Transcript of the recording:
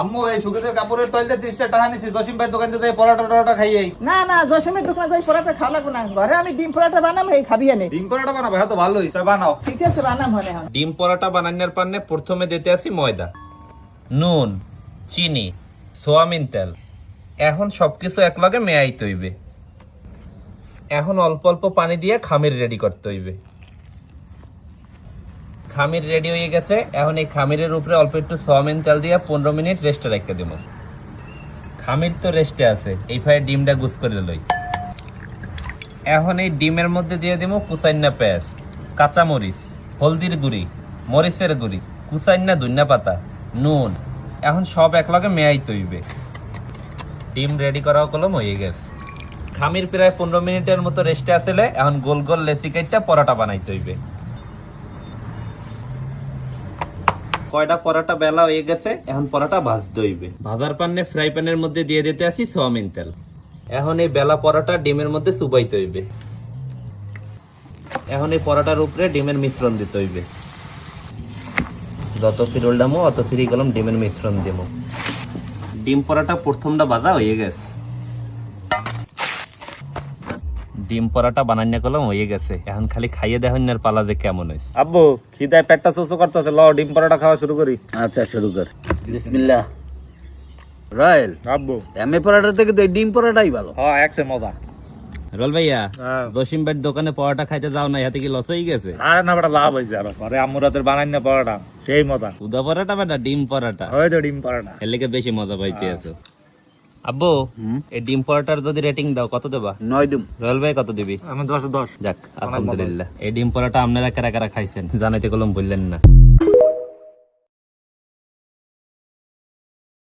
আম্মু এই সুগেতের কাপড়ের তৈলতে 30টা টাকা নিছি, জসিম ভাইয়ের দোকান থেকে পরোটা খাইয়েই। না না, জসিমের দোকানে যাই পরোটা খাওয়া লাগবে না, ঘরে আমি ডিম পরোটা বানাম, এই খাবি এনে। ডিম পরোটা বানাবো? হ্যাঁ তো ভালোই, তাই বানাও। ঠিক আছে, বানাম হনে হন। ডিম পরোটা বানানোর পান্নে প্রথমে দিতে আসি ময়দা, নুন, চিনি, সোয়াবিন তেল। এখন সবকিছু একলগে মেয়াইতে হইবে। এখন অল্প অল্প পানি দিয়ে খামির রেডি করতে হইবে। খামির রেডি হয়ে গেছে। এখন এই খামিরের উপরে অল্প একটু সোয়াবিন তেল দিয়ে 15 মিনিট রেস্টে রেখে দেব। খামির তো রেস্টে আছে, এই ফায়ে ডিমটা গুছ করে লই। এখন এই ডিমের মধ্যে দিয়ে দেব কুচাইন্না পেঁয়াজ, কাঁচামরিচ, হলদির গুঁড়ি, মরিচের গুঁড়ি, কুচাইন্না ধনিয়া পাতা, নুন। এখন সব একলগে মেয়াইতে হইবে। ডিম রেডি করা কলম হয়ে গেছে। খামির প্রায় 15 মিনিটের মতো রেস্টে আসলে এখন গোল গোল লেচি কাইটা পরোটা বানাইতে হইবে। কয়টা পরোটা বেলা হয়ে গেছে, এখন পরোটা ভাজতে হইবে। ভাজার পান্নে ফ্রাই প্যানের মধ্যে দিয়ে দিতে আসি সোয়াবিন তেল। এখন এই বেলা পরোটা ডিমের মধ্যে চুবাইতে হইবে। এখন এই পরোটার উপরে ডিমের মিশ্রণ দিতে হইবে। যত ফিরোল ডামো অত ফিরি গেলাম ডিমের মিশ্রণ দেবো। ডিম পরোটা প্রথমটা ভাজা হয়ে গেছে। ডিম পরোটা বানান্য কলম হয়ে গেছে। এখন খালি খাইয়ে দেখুন আর পালা যে কেমন হয়েছে। আব্বু খিদায় পেটটা চোচো করতেছে, ল ডিম পরোটা খাওয়া শুরু করি। আচ্ছা শুরু কর। বিসমিল্লাহ। রয়েল আব্বু এমএ পরোটা থেকে তো এই ডিম পরোটাই ভালো। হ্যাঁ একসে মজা। রোল ভাইয়া, হ্যাঁ। জসিম ভাইয়ের দোকানে পরোটা খাইতে যাও না, হাতে কি লস হয়ে গেছে? আরে না বেটা, লাভ হয়েছে আরো। পরে আম্মুর হাতের বানাই না পরোটা, সেই মজা। উদা পরোটা বেটা ডিম পরোটা, ওই তো ডিম পরোটা। এর লেগে বেশি মজা পাইতে আছো। আব্বু এই ডিম পরোটার যদি রেটিং দাও কত দেবা? 9 দিম। রোল ভাই কত দিবি? আমি 10 যাক আলহামদুলিল্লাহ। এই ডিম পরোটা আপনারা কারা কারা খাইছেন জানাইতে কলম বললেন না।